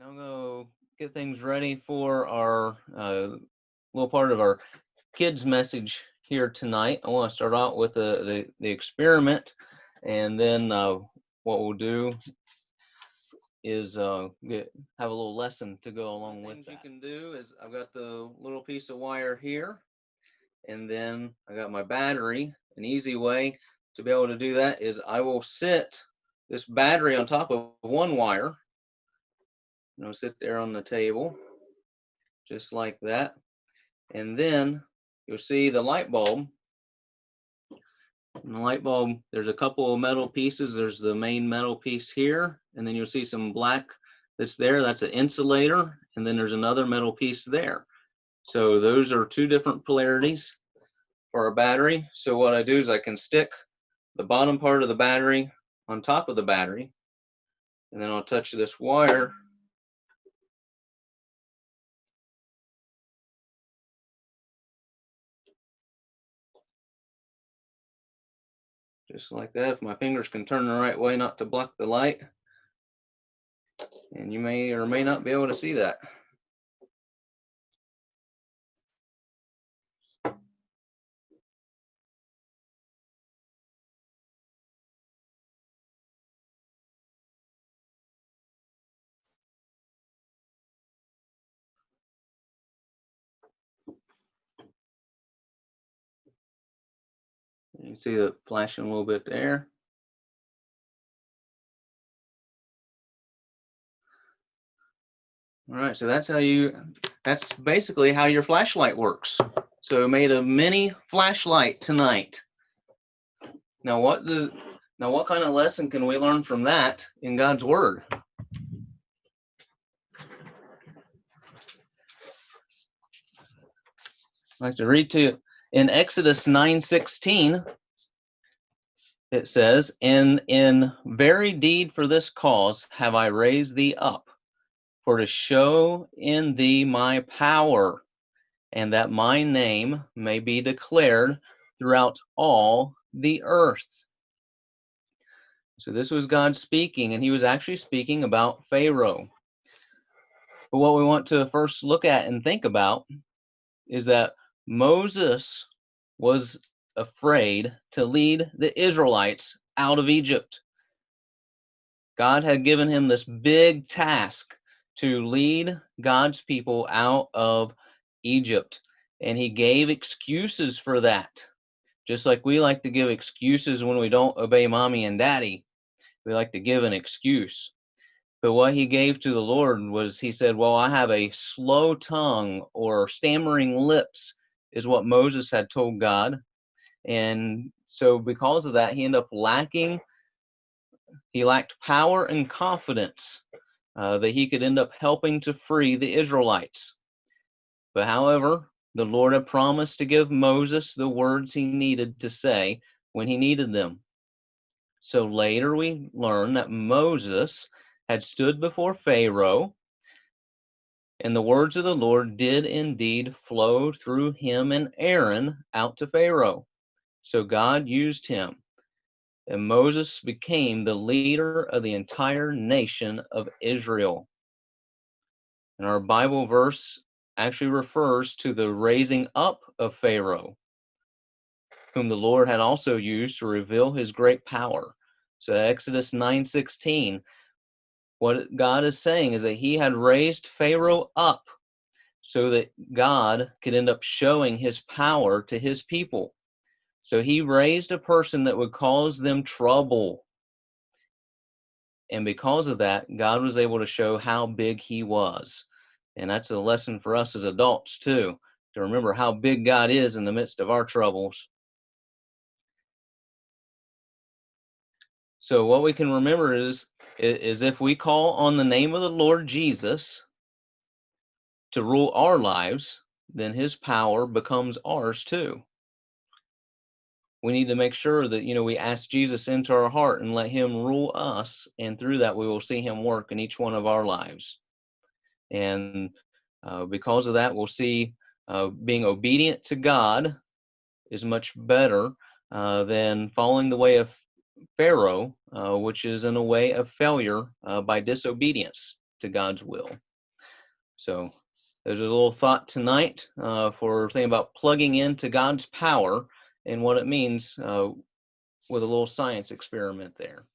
Now I'm going to get things ready for our little part of our kids message here tonight. I want to start out with the experiment, and then what we'll do is have a little lesson to go along with that. Things you can do is I've got the little piece of wire here, and then I got my battery. An easy way to be able to do that is I will sit this battery on top of one wire. It'll sit there on the table, just like that. And then you'll see the light bulb. And the light bulb, there's a couple of metal pieces. There's the main metal piece here, and then you'll see some black that's there. That's an insulator, and then there's another metal piece there. So those are two different polarities for our battery. So what I do is I can stick the bottom part of the battery on top of the battery, and then I'll touch this wire. Just like that. If my fingers can turn the right way not to block the light. And you may or may not be able to see that. You can see it flashing a little bit there. All right, so that's basically how your flashlight works. So I made a mini flashlight tonight. Now what kind of lesson can we learn from that in God's Word? I'd like to read to you in Exodus 9:16. It says, "And in very deed for this cause have I raised thee up, for to show in thee my power, and that my name may be declared throughout all the earth." So this was God speaking, and he was actually speaking about Pharaoh. But what we want to first look at and think about is that Moses was afraid to lead the Israelites out of Egypt. God had given him this big task to lead God's people out of Egypt, and he gave excuses for that. Just like we like to give excuses when we don't obey mommy and daddy, we like to give an excuse. But what he gave to the Lord was, he said, well, I have a slow tongue, or stammering lips is what Moses had told God. And so because of that, he ended up he lacked power and confidence that he could end up helping to free the Israelites. But however, the Lord had promised to give Moses the words he needed to say when he needed them. So later we learn that Moses had stood before Pharaoh, and the words of the Lord did indeed flow through him and Aaron out to Pharaoh. So God used him, and Moses became the leader of the entire nation of Israel. And our Bible verse actually refers to the raising up of Pharaoh, whom the Lord had also used to reveal his great power. So Exodus 9:16, what God is saying is that he had raised Pharaoh up so that God could end up showing his power to his people. So he raised a person that would cause them trouble. And because of that, God was able to show how big he was. And that's a lesson for us as adults too, to remember how big God is in the midst of our troubles. So what we can remember is if we call on the name of the Lord Jesus to rule our lives, then his power becomes ours too. We need to make sure that, we ask Jesus into our heart and let him rule us, and through that we will see him work in each one of our lives. And because of that, we'll see being obedient to God is much better than following the way of Pharaoh, which is in a way of failure by disobedience. to God's will. So there's a little thought tonight for thinking about plugging into God's power and what it means with a little science experiment there.